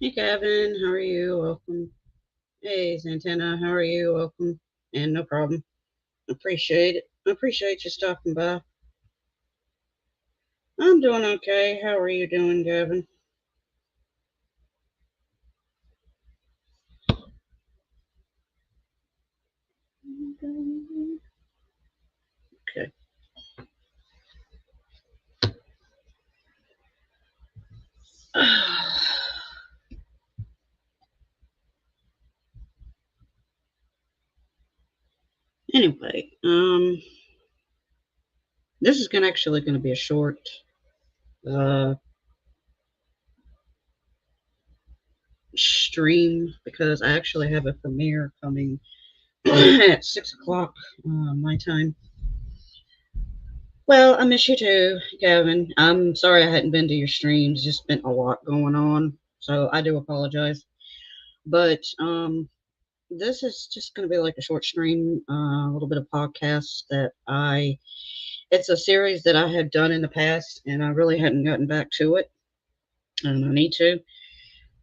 Hey Kevin, how are you? Welcome. Hey Santana, how are you? Welcome. And no problem. Appreciate it. Appreciate you stopping by. I'm doing okay. How are you doing, Gavin? Okay. Anyway, this is gonna actually gonna be a short uh stream because I actually have a premiere coming at 6 o'clock my time. Well, I miss you too, Gavin. I'm sorry I hadn't been to your streams. Just been a lot going on, so I do apologize. But this is just going to be like a short stream, a little bit of podcast that I. It's a series that I had done in the past, and I really hadn't gotten back to it, and I need to.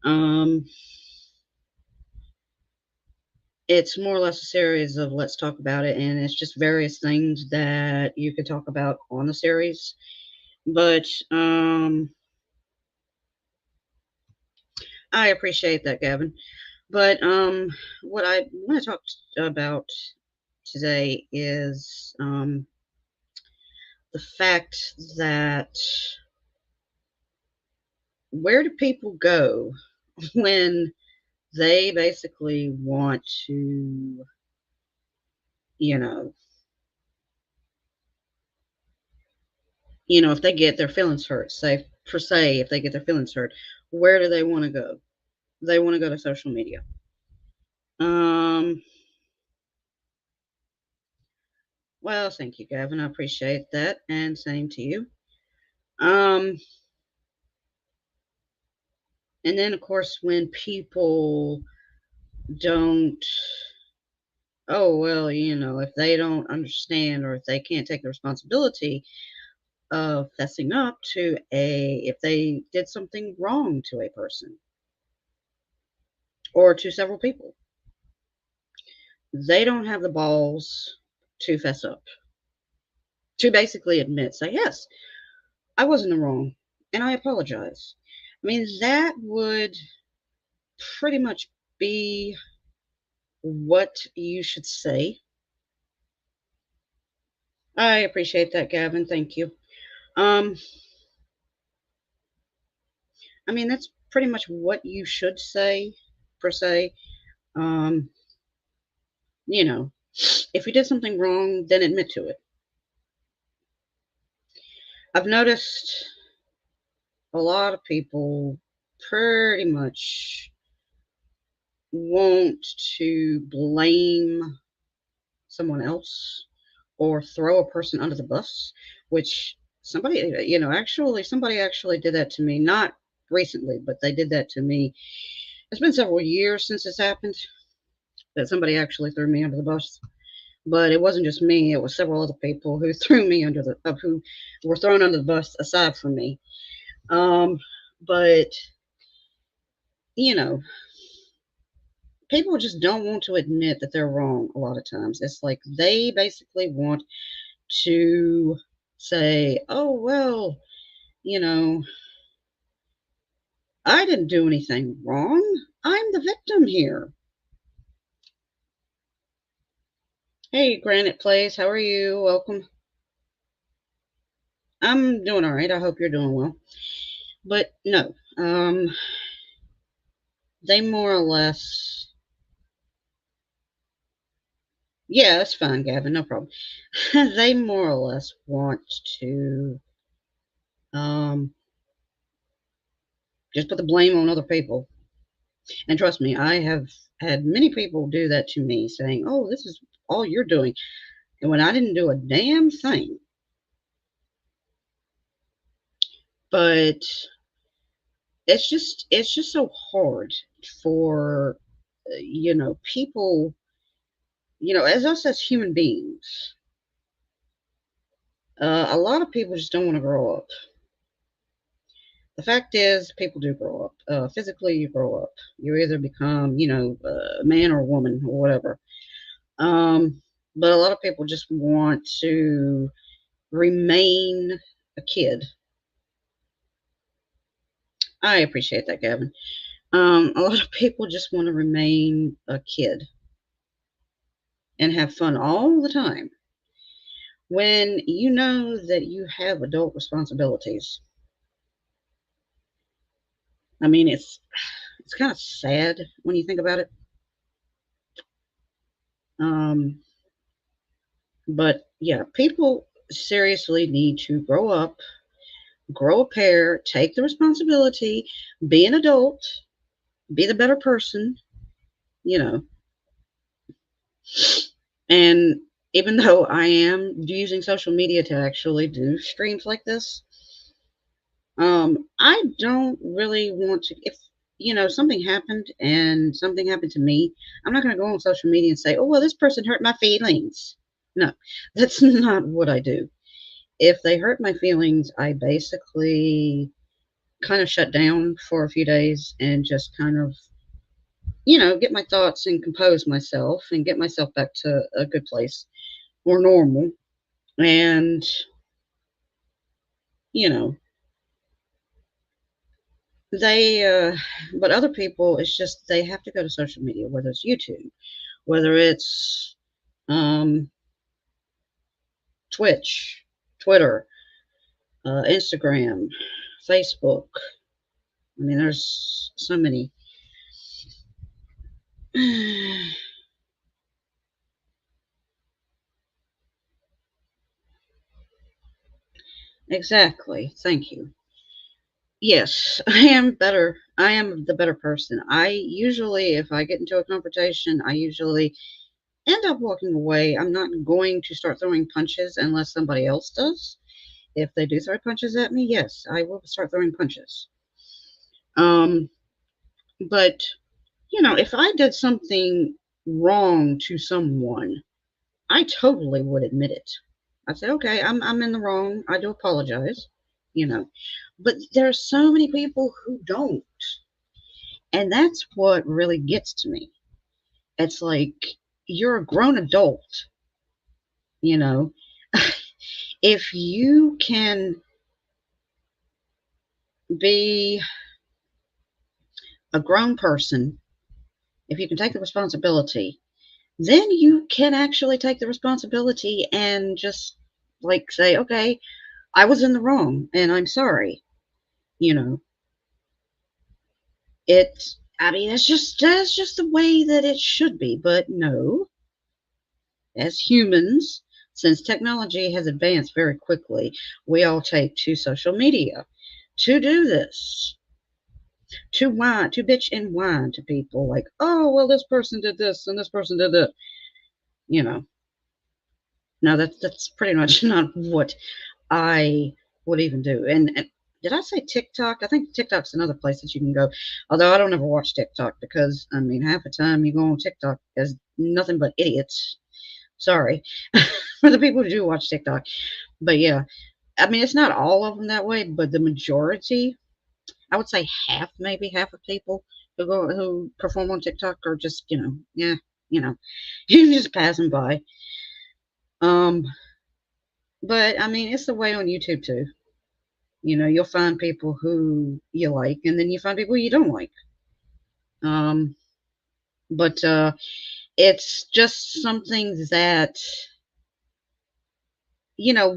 Um, it's more or less a series of let's talk about it, and it's just various things that you could talk about on the series. But I appreciate that, Gavin. But what I want to talk about today is the fact that where do people go when they basically want to, you know, if they get their feelings hurt, say if they get their feelings hurt, where do they want to go? They want to go to social media. Um, well, thank you, Gavin. I appreciate that, and same to you. Um, and then of course when people don't, oh well, if they don't understand or if they can't take the responsibility of fessing up to if they did something wrong to a person or to several people, they don't have the balls to fess up, to basically admit, say, yes, I was in the wrong and I apologize. I mean, that would pretty much be what you should say. I appreciate that, Gavin. Thank you. Um, I mean, that's pretty much what you should say, per se. Um, you know, if you did something wrong, then admit to it. I've noticed a lot of people pretty much want to blame someone else or throw a person under the bus, which somebody actually did that to me, not recently, but they did that to me. It's been several years since this happened that somebody actually threw me under the bus. But it wasn't just me; it was several other people who threw me who were thrown under the bus aside from me. Um, but you know, people just don't want to admit that they're wrong. A lot of times, it's like they basically want to say, "Oh well, you know, I didn't do anything wrong. I'm the victim here." Hey, Granite Place, how are you? Welcome. I'm doing all right. I hope you're doing well. But no, they more or less. Yeah, that's fine, Gavin. No problem. They more or less want to um, just put the blame on other people. And trust me, I have had many people do that to me, saying, "Oh, this is all you're doing," and when I didn't do a damn thing. But it's just so hard for people, as us as human beings. A lot of people just don't want to grow up. The fact is, people do grow up. Physically, you grow up. You either become, a man or a woman or whatever. Um, but a lot of people just want to remain a kid. I appreciate that, Gavin. A lot of people just want to remain a kid and have fun all the time when you know that you have adult responsibilities. I mean, it's kind of sad when you think about it. Um, but yeah, people seriously need to grow up, grow a pair, take the responsibility, be an adult, be the better person, you know. And even though I am using social media to actually do streams like this, I don't really want to. If something happened and something happened to me, I'm not going to go on social media and say, "Oh well, this person hurt my feelings." No, that's not what I do. If they hurt my feelings, I basically kind of shut down for a few days and just kind of, get my thoughts and compose myself and get myself back to a good place or normal. And, you know, they, but other people, it's just they have to go to social media, whether it's YouTube, whether it's um, Twitch, Twitter, Instagram, Facebook. I mean, there's so many. Exactly. Thank you. Yes, I am better. I am the better person. I usually, if I get into a confrontation, I usually end up walking away. I'm not going to start throwing punches unless somebody else does. If they do throw punches at me, yes, I will start throwing punches. Um, but if I did something wrong to someone, I totally would admit it. I'd say, okay, I'm in the wrong. I do apologize. You know, but there are so many people who don't. And that's what really gets to me. It's like you're a grown adult, you know. If you can be a grown person, if you can take the responsibility, then you can actually take the responsibility and just like say, okay, I was in the wrong and I'm sorry. You know, I mean, that's just the way that it should be. But no, as humans, since technology has advanced very quickly, we all take to social media to do this, to whine, to bitch and whine to people like, oh, well, this person did this and this person did that. You know, no, that's pretty much not what I would even do. And did I say TikTok? I think TikTok's another place that you can go. Although I don't ever watch TikTok because I mean half the time you go on TikTok there's nothing but idiots. Sorry for the people who do watch TikTok. But yeah, I mean, it's not all of them that way, but the majority, I would say half, maybe half of people who perform on TikTok are just, yeah, you know, you just passing by. Um, but I mean, it's the way on YouTube too. You'll find people who you like, and then you find people you don't like. Um, but it's just something that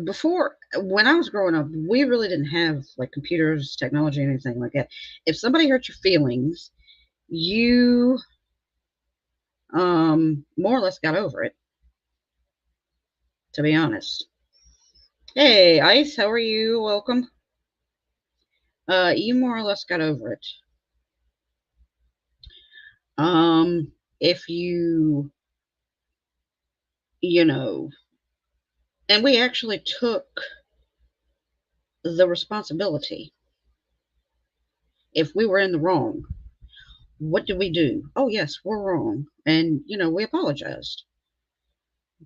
before when I was growing up, we really didn't have like computers, technology, anything like that. If somebody hurt your feelings, you more or less got over it, to be honest. Hey, Ice, how are you? Welcome. You more or less got over it. If you know, and we actually took the responsibility. If we were in the wrong, what did we do? Oh, yes, we're wrong. And, we apologized.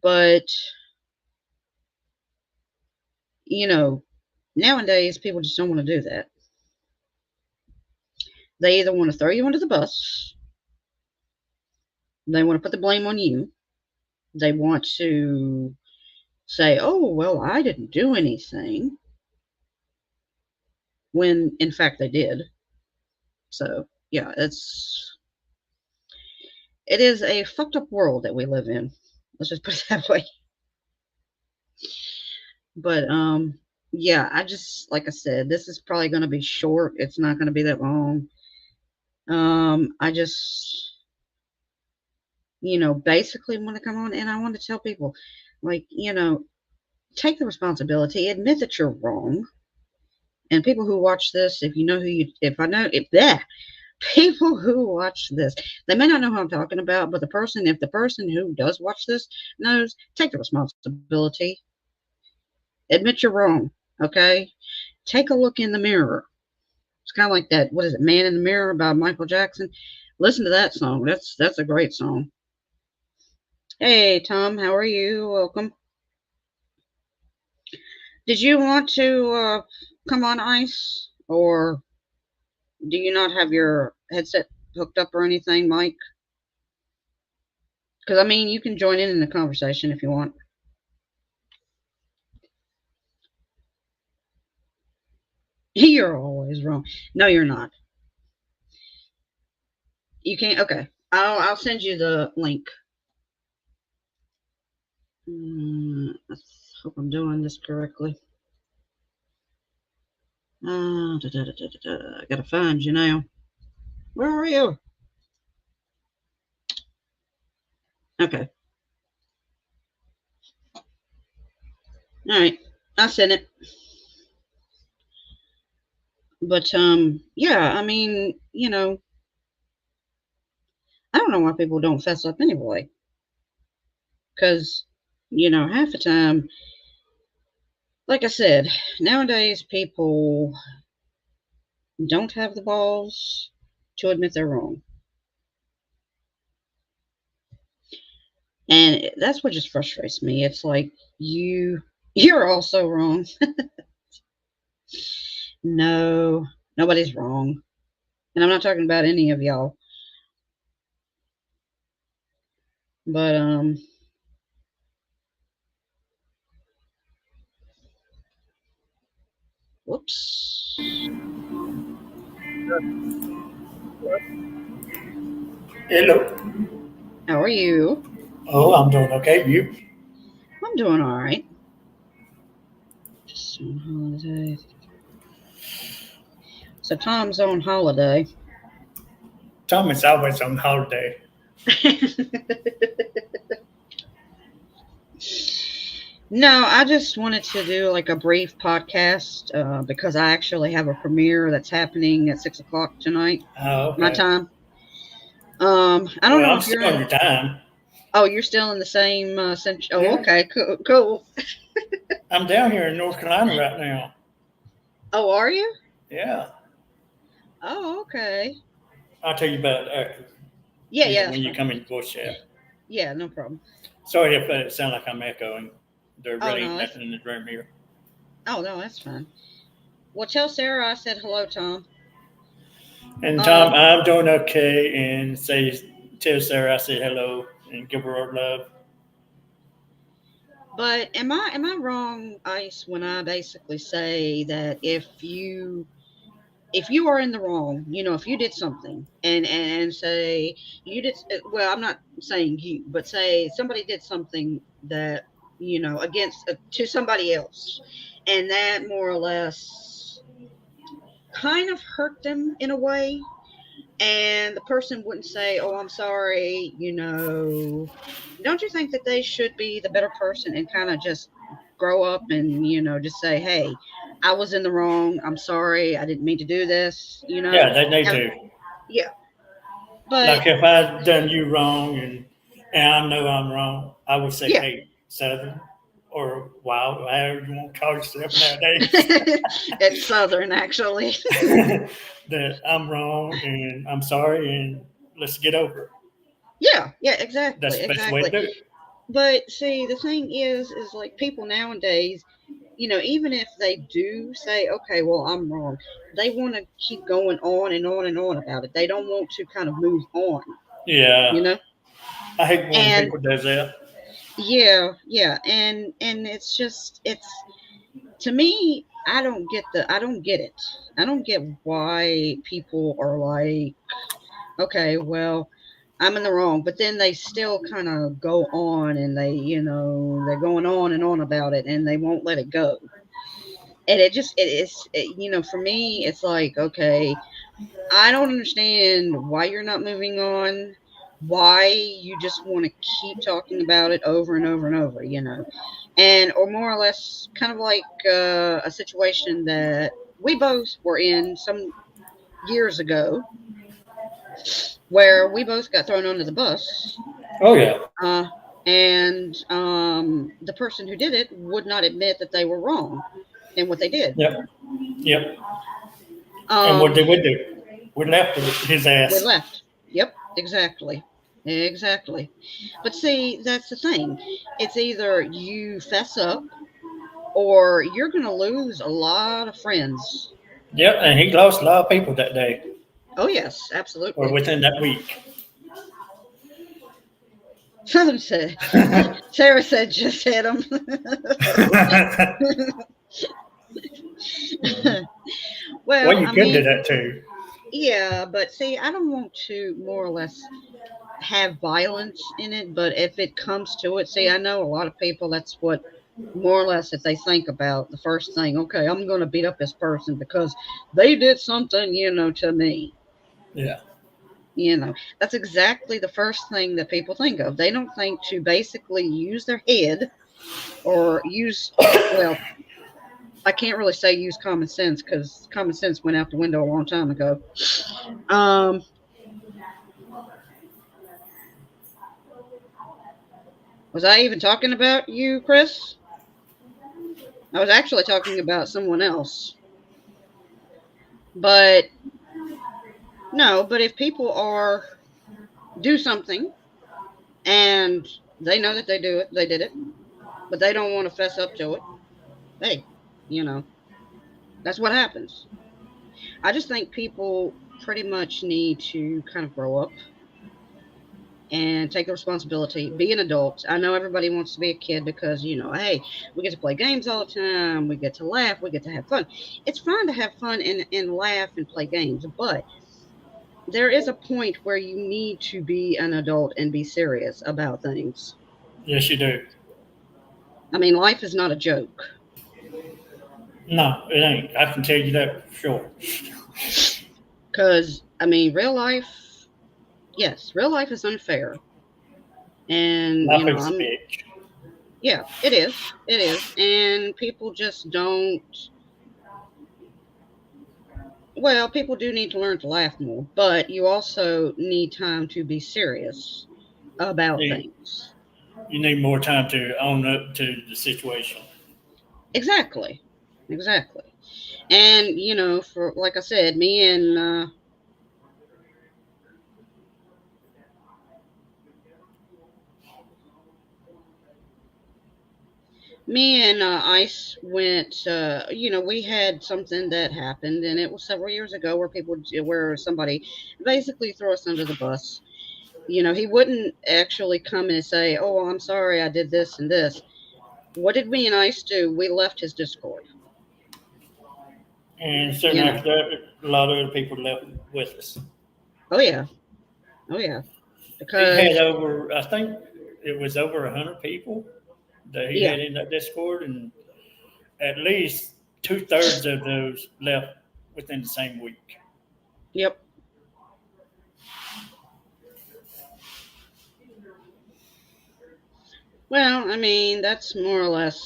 But, you know, nowadays people just don't want to do that. They either want to throw you under the bus, they want to put the blame on you, they want to say, oh, well, I didn't do anything, when in fact they did. So, yeah, it is a fucked up world that we live in. Let's just put it that way. But yeah, I just like I said, this is probably going to be short. It's not going to be that long. I just basically want to come on and I want to tell people, like, take the responsibility, admit that you're wrong. And people who watch this, if you know who you, if I know, if that people who watch this, they may not know who I'm talking about, but if the person who does watch this knows, take the responsibility, admit you're wrong. Okay, take a look in the mirror. It's kind of like that. What is it, "Man in the Mirror" by Michael Jackson? Listen to that song. That's a great song. Hey Tom, how are you? Welcome. Did you want to come on ice, or do you not have your headset hooked up or anything, Mike? Because I mean, you can join in the conversation if you want. You're always wrong. No, you're not. You can't. Okay, I'll send you the link. I hope I'm doing this correctly. I gotta find you now. Where are you? Okay. All right. I sent it. But yeah, I mean, I don't know why people don't fess up anyway. Cause, half the time, like I said, nowadays people don't have the balls to admit they're wrong. And that's what just frustrates me. It's like you're also wrong. No, nobody's wrong. And I'm not talking about any of y'all. But whoops. Hello. How are you? Oh, I'm doing okay. You? I'm doing all right. Just on holiday. So Tom's on holiday. Tom is always on holiday. No, I just wanted to do like a brief podcast because I actually have a premiere that's happening at 6 o'clock tonight, Oh, my okay. time. I don't Well, know I'm if you're still on in. your time. Oh, you're still in the same century. Oh, Yeah. okay, cool, cool. I'm down here in North Carolina right now. Oh, are you? Yeah. Oh, okay. I'll tell you about Yeah, yeah, that's when you fine. come in the voice chat. Yeah, no problem. Sorry if it sounds like I'm echoing. There Oh really no, ain't that's nothing in the room here. that's fine. Well, tell Sarah I said hello, Tom. And Tom, Um, I'm doing okay. And tell Sarah I said hello and give her our love. but am I wrong, Ice, when I basically say that if you are in the wrong, if you did something and say you did, well, I'm not saying you, but say somebody did something that, against to somebody else, and that more or less kind of hurt them in a way, and the person wouldn't say, "Oh, I'm sorry," don't you think that they should be the better person and kind of just grow up and, just say, "Hey, I was in the wrong. I'm sorry. I didn't mean to do this." Yeah, they need Have, to. yeah, But Like if I done you wrong and I know I'm wrong, I would say, yeah, hey, Southern or Wild, however you want to call yourself nowadays, it's Southern actually. that I'm wrong and I'm sorry and let's get over it. Yeah, yeah, That's exactly, the best way to exactly. do it. But see, the thing is like people nowadays, even if they do say, okay, well, I'm wrong, they want to keep going on and on and on about it. They don't want to kind of move on, you Yeah, know? I hate when And people does that. yeah, yeah, and it's just it's to me, I don't get it. I don't get why people are like, okay, well, I'm in the wrong, but then they still kind of go on and they're going on and on about it and they won't let it go. And for me, it's like, okay, I don't understand why you're not moving on, why you just want to keep talking about it over and over and over. And, or more or less, kind of like a situation that we both were in some years ago where we both got thrown under the bus. Oh yeah, Uh, and the person who did it would not admit that they were wrong in what they did. yep, yep. And what Um, did we do? We left his we ass. left. Yep, exactly. Exactly. But see, that's the thing. It's either you fess up or you're going to lose a lot of friends. Yep, and he lost a lot of people that day Oh, yes, or absolutely. within that week. Southern said, Sarah said, just hit them. Well, Well, you I could do mean, that too. yeah, but see, I don't want to more or less have violence in it, but if it comes to it, see, I know a lot of people, that's what more or less if they think about the first thing, okay, I'm going to beat up this person because they did something, to me. Yeah. That's exactly the first thing that people think of. They don't think to basically use their head or use, well, I can't really say use common sense because common sense went out the window a long time ago. Um, was I even talking about you, Chris? I was actually talking about someone else. But no, but if people are do something and they know that they did it, but they don't want to fess up to it, hey, you know, that's what happens. I just think people pretty much need to kind of grow up and take the responsibility, be an adult. I know everybody wants to be a kid because, hey, we get to play games all the time, we get to laugh, we get to have fun. It's fun to have fun and laugh and play games, but there is a point where you need to be an adult and be serious about things. Yes, you do. I mean, life is not a joke. No, it ain't. I can tell you that for sure. Because, I mean, real life, yes, real life is unfair. And, Life is a bitch. yeah, it is. It is. And people just don't, well, people do need to learn to laugh more, but you also need time to be serious about You, things. you need more time to own up to the situation. Exactly. Exactly. And, for, like I said, me and Ice went. We had something that happened, and it was several years ago where somebody basically threw us under the bus. He wouldn't actually come in and say, "Oh, well, I'm sorry, I did this and this." What did me and Ice do? We left his Discord. And soon You know. after that, a lot of other people left with us. Oh yeah. Oh yeah. He had Because over, I think it was over 100 people that he yeah. had in that Discord, and at least two-thirds of those left within the same week. Yep. Well, I mean, that's more or less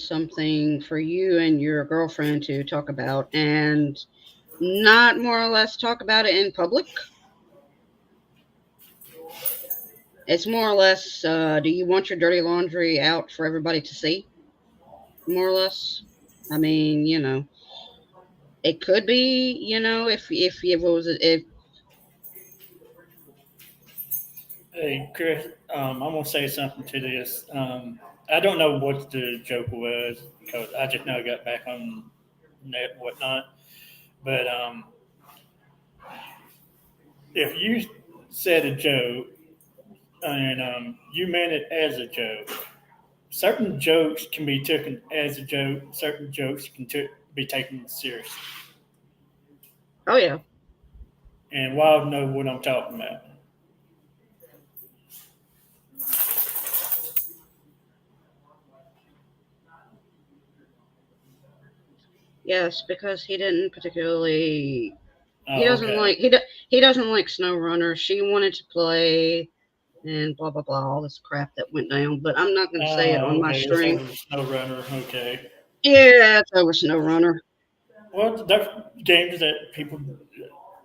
something for you and your girlfriend to talk about and not more or less talk about it in public. It's more or less, do you want your dirty laundry out for everybody to see? More or less. I mean, it could be, if it was if Hey, Chris, I'm gonna say something to this. I don't know what the joke was because I just now got back on net and whatnot. But if you said a joke and you meant it as a joke, certain jokes can be taken as a joke. Certain jokes can be taken seriously. oh yeah, And Wild know what I'm talking about. yes, because he didn't particularly he Oh, doesn't okay. like he doesn't like SnowRunner. She wanted to play and blah blah blah all this crap that went down, but I'm not going to say it on my Okay. It's stream. over the Snow Runner. Okay. Yeah, it's over SnowRunner. Well, there's games that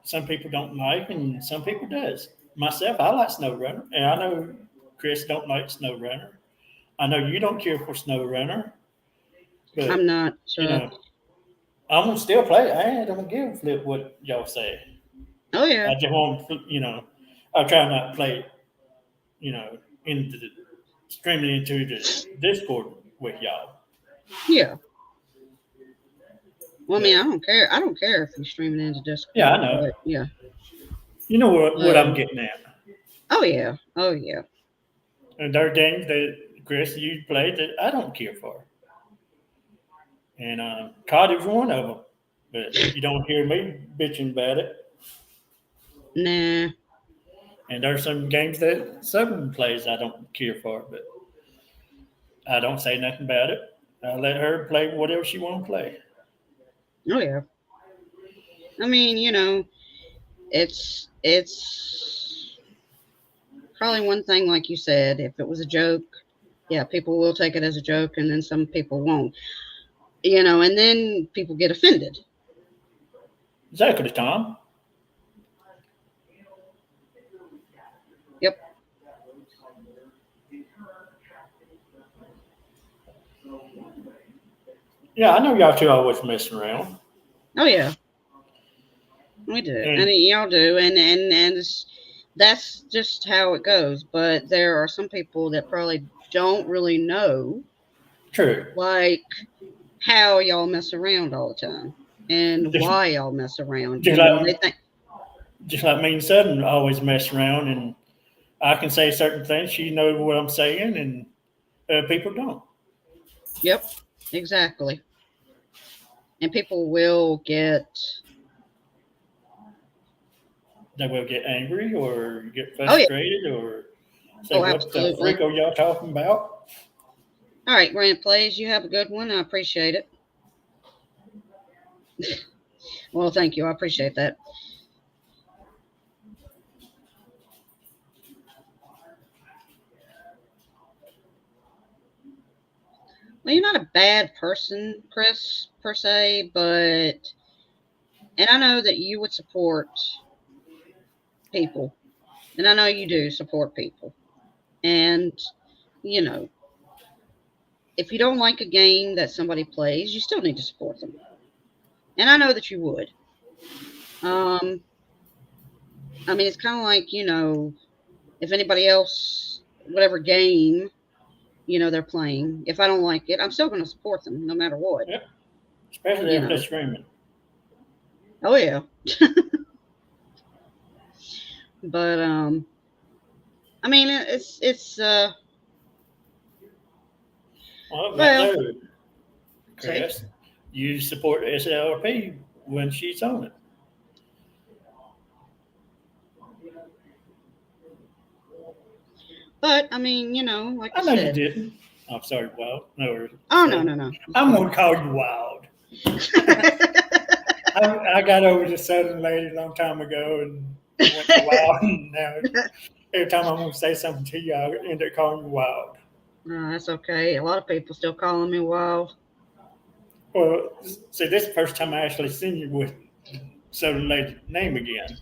some people don't like, and some people does. Myself, I like SnowRunner, and I know Chris don't like SnowRunner. I know you don't care for SnowRunner, I'm but not. you know, I'm gonna still play it. I don't give a flip what y'all say. Oh yeah, I just want, I try not to play, into the streaming into the Discord with y'all. yeah. Well, I mean, But I don't care. I don't care if you're streaming into yeah, I Discord, know. but yeah. You know what I'm Uh, getting at. oh yeah, oh yeah. And there are games that Chris you played that I don't care for, and COD is one of them. But you don't hear me bitching about it. Nah. And there's some games that Southern plays I don't care for, but I don't say nothing about it. I let her play whatever she want to play. Oh yeah. I mean, it's probably one thing, like you said, if it was a joke, yeah, people will take it as a joke, and then some people won't. And then people get offended. Exactly, Tom. Yep. Yeah, I know y'all two always messing around. Oh yeah, we do, and And y'all do, and that's just how it goes. But there are some people that probably don't really know, true. like how y'all mess around all the time and Just, why y'all mess around. just like They think, just like me and Southern always mess around, and I can say certain things. She knows what I'm saying, and people don't. yep, exactly. And people will get, They will get angry or get oh yeah, frustrated or say, oh "What the absolutely. freak are y'all talking about?" All right, Grant Plays, you have a good one. I appreciate it. Well, thank you. I appreciate that. Well, you're not a bad person, Chris, per se, and I know that you would support people, and I know you do support people. And, you know, if you don't like a game that somebody plays, you still need to support them. And I know that you would. Um, I mean, it's kind of like, if anybody else, whatever game, they're playing, if I don't like it, I'm still going to support them no matter what, Yep. Especially you if they're know. screaming. Oh, yeah. But, I mean, Well, right well, there, say, Chris, you support SLP when she's on it. but, I mean, like I I know you said, didn't. I'm sorry, Wild. No, oh, no, no, Southern. no. I'm gonna call you Wild. I got over the Southern lady a long time ago and went to Wild. And now every time I'm gonna say something to you, I end up calling you Wild. No, that's okay. A lot of people still calling me wild. Well, see, this is the first time I actually seen you with Southern lady name again.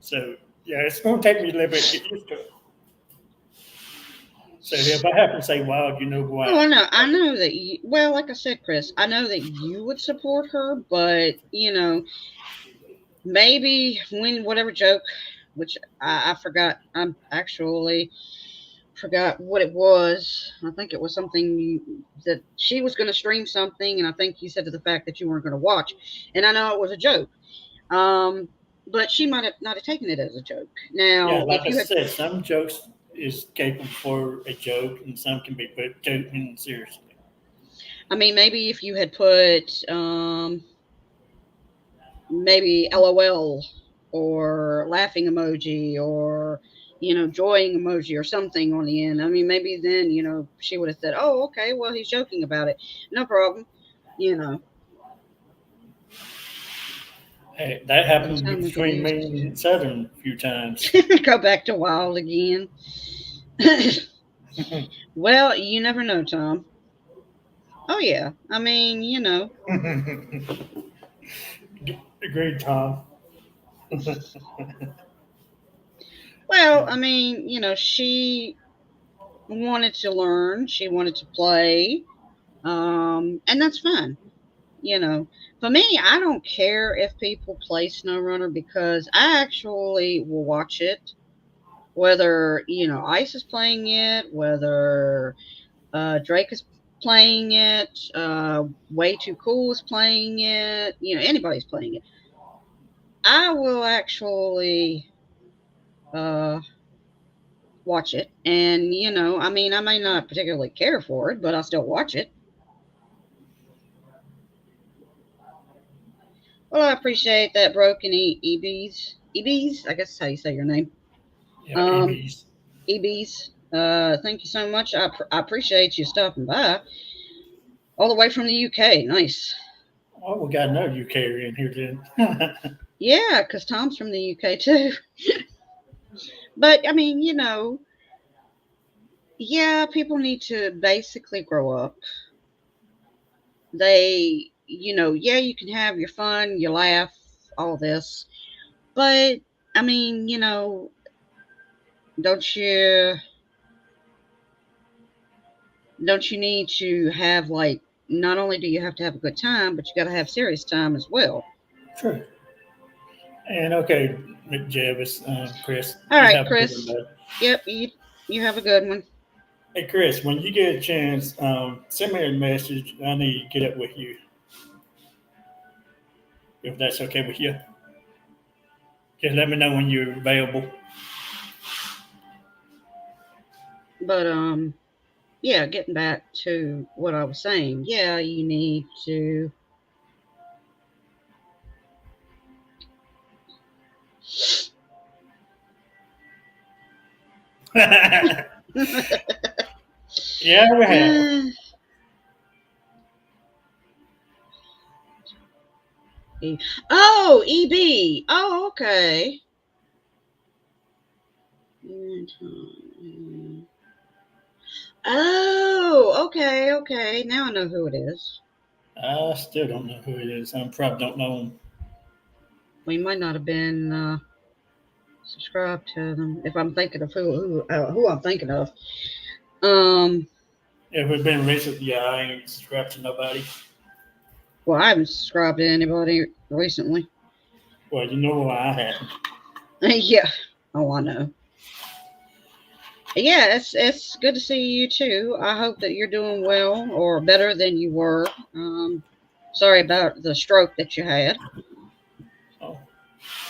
So yeah, it's gonna take me a little bit to get used to it. So if I happen to say wild, you know Oh, why. I know that you, well, like I said, Chris, I know that you would support her, but, maybe when whatever joke, which I forgot, I'm actually forgot what it was. I think it was something that she was going to stream something, and I think you said to the fact that you weren't going to watch, and I know it was a joke. Um, but she might have not have taken it as a joke. Yeah, Now, like if I you had, said, some jokes is capable for a joke, and some can be put taken seriously. I mean, maybe if you had put, maybe LOL or laughing emoji or joying emoji or something on the end. I mean, maybe then she would have said, "Oh, okay, well he's joking about it, no problem." You know, Hey, that by the happened time we get between used me and Southern a few times. to go back to wild again. Well, you never know, Tom. Oh yeah, I mean, Agreed, Tom. well, I mean, she wanted to learn, she wanted to play, and that's fine. You know, for me, I don't care if people play SnowRunner because I actually will watch it, whether Ice is playing it, whether Drake is playing it, Way Too Cool is playing it, anybody's playing it. I will actually uh, watch it, and I mean, I may not particularly care for it, but I'll still watch it. Well, I appreciate that, Broken EBs. EBs, I guess that's how you say your name. Yeah, Um, EBs. EBs, thank you so much. I appreciate you stopping by all the way from the UK. Nice. Oh, we got another UK in here then. Yeah, because Tom's from the UK too. But I mean, yeah, people need to basically grow up. Yeah, you can have your fun, you laugh, all this. But I mean, don't you don't you need to have, like, not only do you have to have a good time, but you got to have serious time as well. True. And okay, McJavis, Chris, All you right, have a good one, Chris. bud. Yep, you have a good one. Hey, Chris, when you get a chance, send me a message. I need to get up with you, if that's okay with you. Just let me know when you're available. But yeah, getting back to what I was saying. Yeah, you need to. Yeah, we have. Oh, EB. Oh, okay. Oh, okay, okay. Now I know who it is. I still don't know who it is. I probably don't know him. We might not have been subscribed to them if I'm thinking of who I'm thinking of. Um, If it's been recent, yeah, I ain't subscribed to nobody. well, I haven't subscribed to anybody recently. Well, you know why I haven't. Yeah. Oh, I know. Yeah, it's good to see you too. I hope that you're doing well or better than you were. Sorry about the stroke that you had. Oh,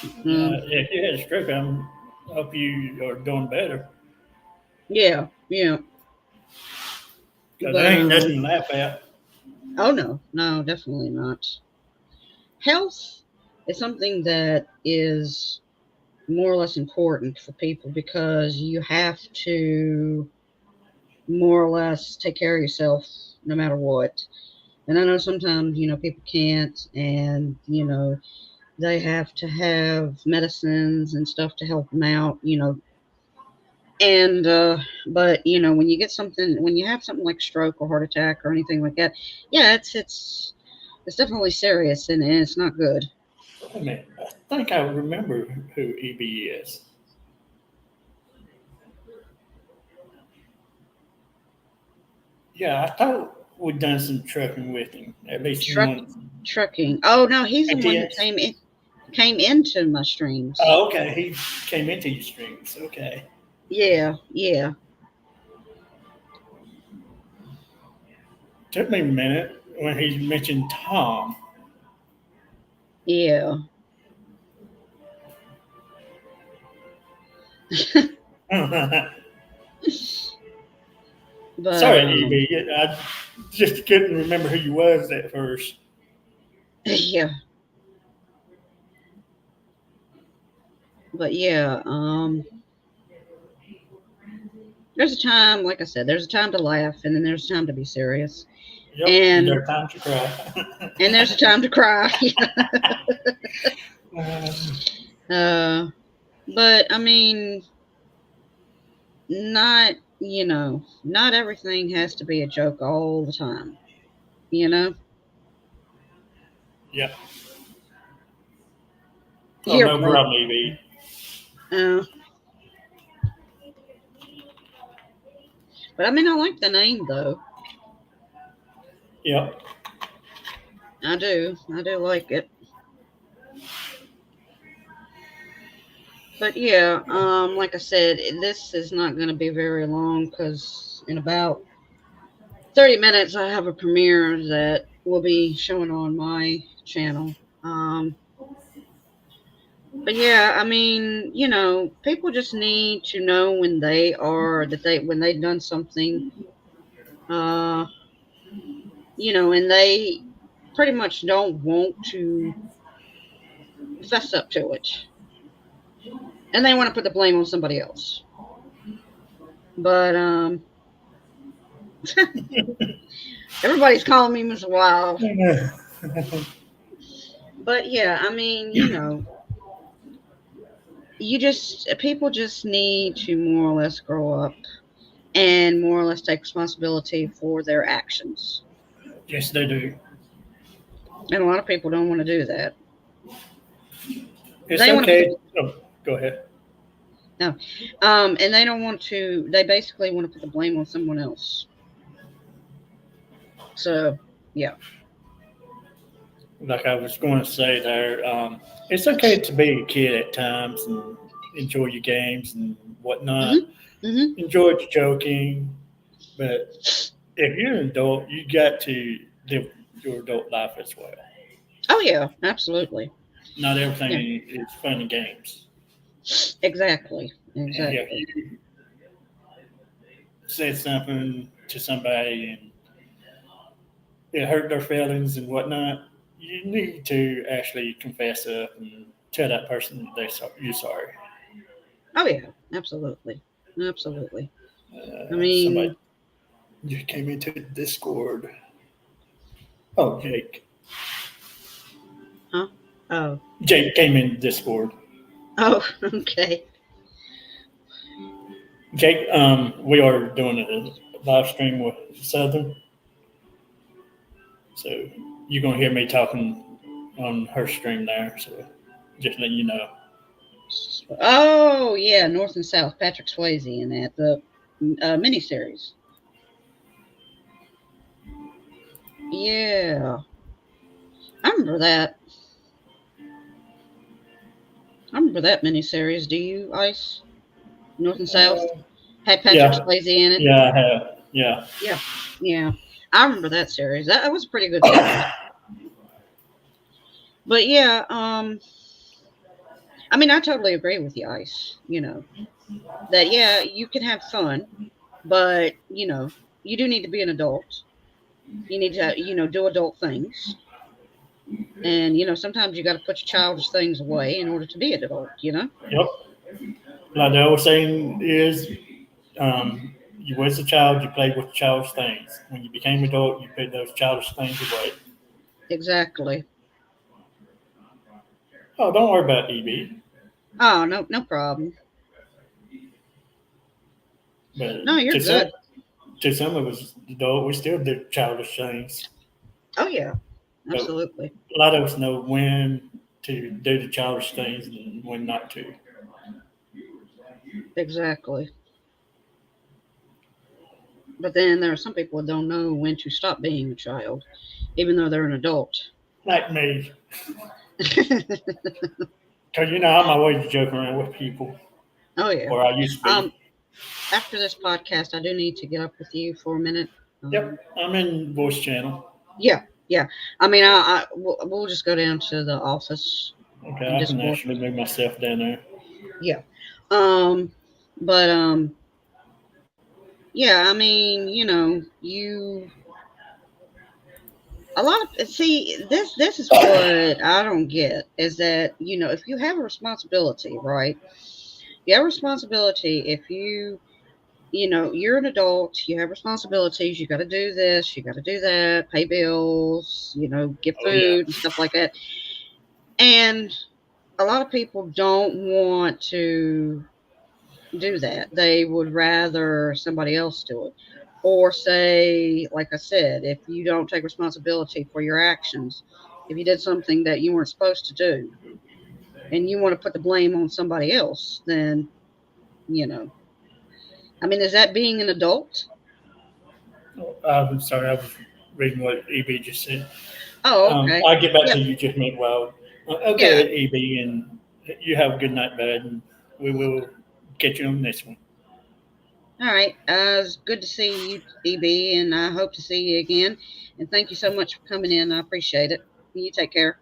Um, if you had a stroke, I hope you are doing better. yeah, yeah. Because But there ain't nothing to laugh at. oh no, no, definitely not. Health is something that is more or less important for people because you have to more or less take care of yourself no matter what. And I know sometimes, people can't, and, they have to have medicines and stuff to help them out, and, but, when you have something like stroke or heart attack or anything like that, yeah, it's definitely serious and it's not good. Wait a minute. I think I remember who EB is. Yeah, I thought we'd done some trucking with him at least Truck once. trucking. Oh no, he's the one who ATS. came into my streams. Oh, okay. He came into your streams. Okay. Yeah, yeah. Took me a minute when he mentioned Tom. Yeah. But Sorry, EB. I just couldn't remember who you was at first. yeah. But yeah, there's a time, like I said, there's a time to laugh and then there's a time to be serious. Yep, and And there are times to cry. and there's a time to cry. um, uh but I mean, not, not everything has to be a joke all the time, you know? yep. Oh, Here, no bro. problem, EB. Uh, but I mean, I like the name though. Yep. I do. I do like it. But yeah, like I said, this is not going to be very long because in about 30 minutes I have a premiere that will be showing on my channel. But yeah, I mean, people just need to know when when they've done something, uh, and they pretty much don't want to fess up to it, and they want to put the blame on somebody else. But everybody's calling me Miss Wild. But yeah, I mean, people just need to more or less grow up and more or less take responsibility for their actions. Yes, they do. And a lot of people don't want to do that. It's They want to put okay. the Oh, go ahead. no, and they don't want to. They basically want to put the blame on someone else. So yeah, Like I was going to say there, it's okay to be a kid at times and enjoy your games and whatnot. mhm, mhm. Enjoy the joking, but if you're an adult, you got to live your adult life as well. Oh yeah, absolutely. Not Yeah, everything is fun and games. exactly, And if exactly. you said something to somebody and it hurt their feelings and whatnot, you need to actually confess up and tell that person you're sorry. Oh yeah, absolutely, absolutely. I Somebody mean, just came into the Discord. Oh, Jake. huh? Oh, Jake came in Discord. oh, okay. Jake, we are doing a live stream with Southern, so you're gonna hear me talking on her stream there. So just letting you know. Oh yeah, North and South. Patrick Swayze in that the miniseries. Yeah, I remember that. I remember that miniseries. Do you, Ice? North and South Uh, had Patrick yeah, Swayze in it. yeah, I have. Yeah. Yeah, yeah. I remember that series. That was a pretty good series. But yeah, I mean, I totally agree with you, Ice. That yeah, you can have fun, but you do need to be an adult. You need to, do adult things. And sometimes you got to put your childish things away in order to be an adult. Yep. Like the old saying is, you was a child, you played with childish things. When you became adult, you put those childish things away. Exactly. Oh, don't worry about EB. Oh, no, no problem. No, But you're good. to some of us adult, we still do childish things. Oh yeah, But absolutely. a lot of us know when to do the childish things and when not to. Exactly. But then there are some people that don't know when to stop being a child, even though they're an adult. Like me. Because, I'm always joking around with people, Oh yeah. or I used to be. After this podcast, I do need to get up with you for a minute. Yep, I'm in voice channel. Yeah, yeah. I mean, we'll just go down to the office. Okay, in I can Discord. actually move myself down there. Yeah. But yeah. I mean, you. A lot of see this is what I don't get is that if you have a responsibility, right? You have a responsibility if you're an adult, you have responsibilities, you got to do this, you got to do that, pay bills, get Oh yeah. food and stuff like that. And a lot of people don't want to do that. They would rather somebody else do it. Or say, like I said, if you don't take responsibility for your actions, if you did something that you weren't supposed to do and you want to put the blame on somebody else, then, I mean, is that being an adult? I'm sorry, I was reading what EB just said. Oh, okay. I'll get back Yep. to you just a minute. Well, Yeah. okay, EB, and you have a good night, bud, and we will get you on this one. All right. It's good to see you, EB, and I hope to see you again. And thank you so much for coming in. I appreciate it. You take care.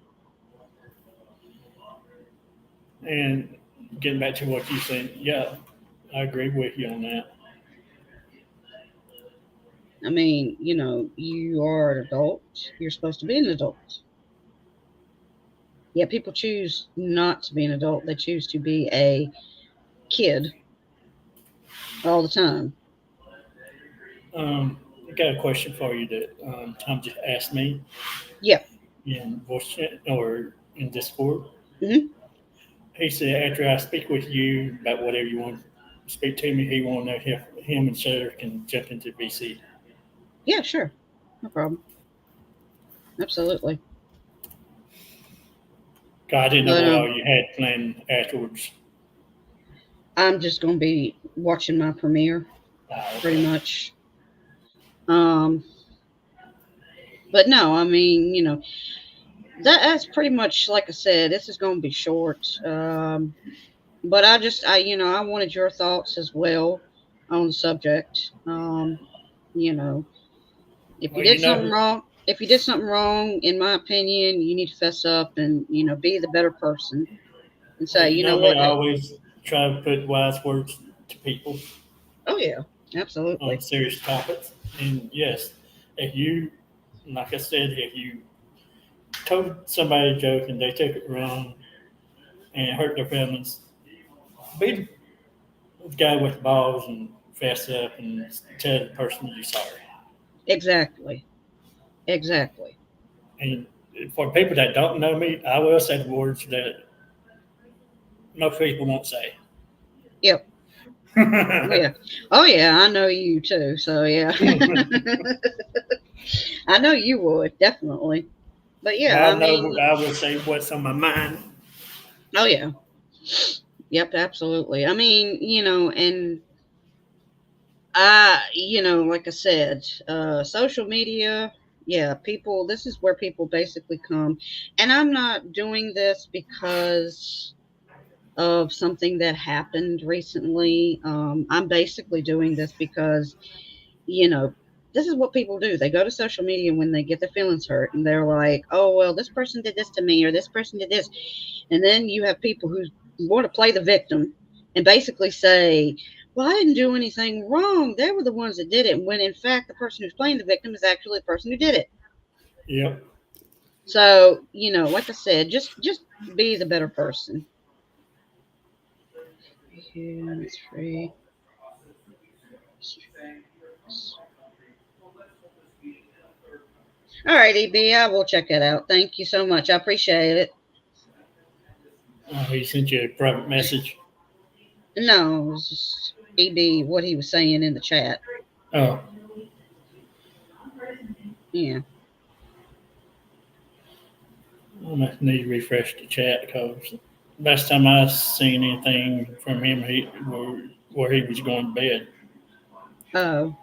And getting back to what you said, yeah, I agree with you on that. I mean, you are an adult. You're supposed to be an adult. Yeah, people choose not to be an adult. They choose to be a kid all the time. I got a question for you that Tom just asked me. Yeah. In voice chat or in Discord. Mm-hmm. He said after I speak with you about whatever you want to speak to me, he want to know if him and Sutter can jump into VC. Yeah, sure. No problem. Absolutely. I didn't know what all you had planned afterwards. I'm just going to be watching my premiere, pretty much. But no, I mean, that's pretty much like I said. This is going to be short. But I wanted your thoughts as well on the subject. If you did something wrong, in my opinion, you need to fess up and be the better person and say, what? I always try to put wise words to people. Oh yeah, absolutely. On serious topics, and yes, if you, like I said, if you told somebody a joke and they took it wrong and hurt their feelings, be the guy with the balls and fess up and tell the person you're sorry. Exactly. And for people that don't know me, I will say the words that most people won't say. Yep. Yeah. Oh yeah, I know you too. So yeah. I know you would definitely. But yeah, I know I will say what's on my mind. Oh yeah. Yep, absolutely. I mean, and like I said, social media, yeah, people, this is where people basically come. And I'm not doing this because of something that happened recently. I'm basically doing this because, this is what people do. They go to social media when they get their feelings hurt and they're like, oh, well, this person did this to me or this person did this. And then you have people who want to play the victim and basically say, well, I didn't do anything wrong. They were the ones that did it. When in fact, the person who's playing the victim is actually the person who did it. Yep. So, like I said, just be the better person. It's free. All right, EB, I will check it out. Thank you so much. I appreciate it. He sent you a private message. No, it was just EB, what he was saying in the chat. Oh. Yeah. I might need to refresh the chat because last time I seen anything from him, where he was going to bed. Oh.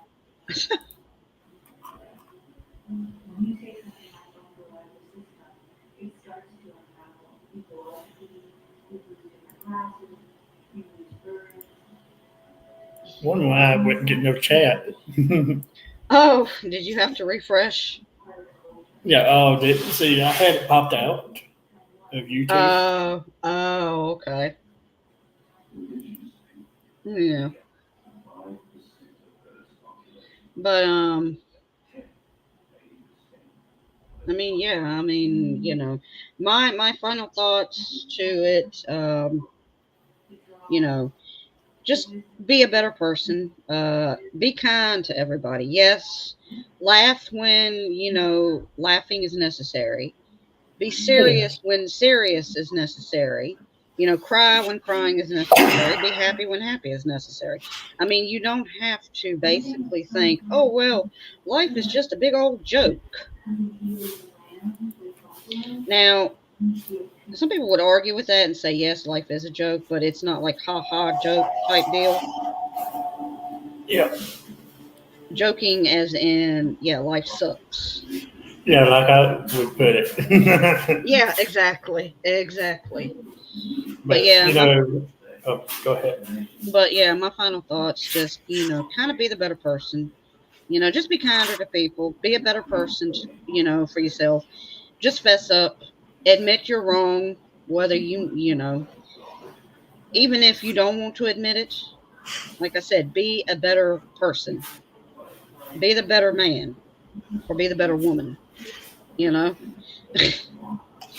Wonder why I wouldn't get no chat. Oh, did you have to refresh? Yeah. Oh, see, I had it popped out of YouTube. Oh, okay. Yeah. But I mean, yeah, I mean, my final thoughts to it, you know, just be a better person. Be kind to everybody. Yes, laugh when laughing is necessary. Be Yeah. serious when serious is necessary. Cry when crying is necessary. Be happy when happy is necessary. I mean, you don't have to basically think, oh, well, life is just a big old joke. Now, some people would argue with that and say, yes, life is a joke, but it's not like ha ha joke type deal. Yeah. Joking as in, yeah, life sucks. Yeah, like I would put it. Yeah, exactly. But But yeah, oh, go ahead. my final thoughts just, kind of be the better person. Just be kinder to people. Be a better person, for yourself. Just fess up. Admit you're wrong, whether even if you don't want to admit it. Like I said, be a better person. Be the better man or be the better woman, you know?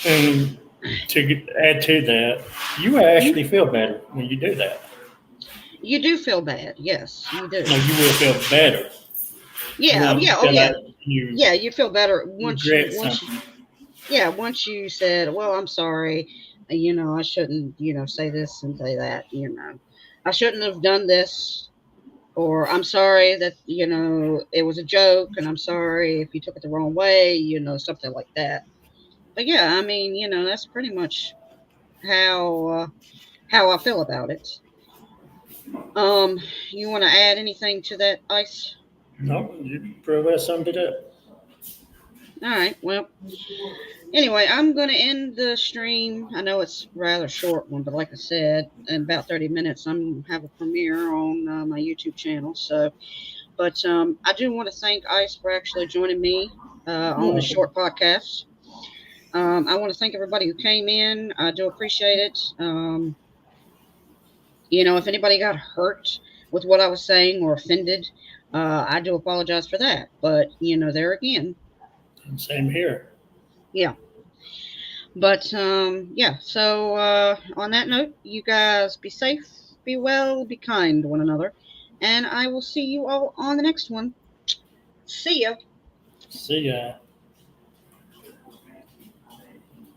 And to add to that, you actually feel better when you do that. You do feel bad. Yes, you do. No, you will feel better Yeah, when you yeah, oh feel yeah. like you Yeah, you feel better regret something. once you said, "Well, I'm sorry. I shouldn't, say this and say that, I shouldn't have done this." Or I'm sorry that, it was a joke and I'm sorry if you took it the wrong way, something like that. But yeah, I mean, that's pretty much how I feel about it. You want to add anything to that, Ice? No, you pretty well summed it up. All right. Well, anyway, I'm going to end the stream. I know it's a rather short one, but like I said, in about 30 minutes, I'm going to have a premiere on my YouTube channel. So, but I do want to thank Ice for actually joining me on this short podcast. I want to thank everybody who came in. I do appreciate it. If anybody got hurt with what I was saying or offended, I do apologize for that. But, there again, And same here. yeah. But yeah, so on that note, you guys be safe, be well, be kind to one another, and I will see you all on the next one. See ya. See ya.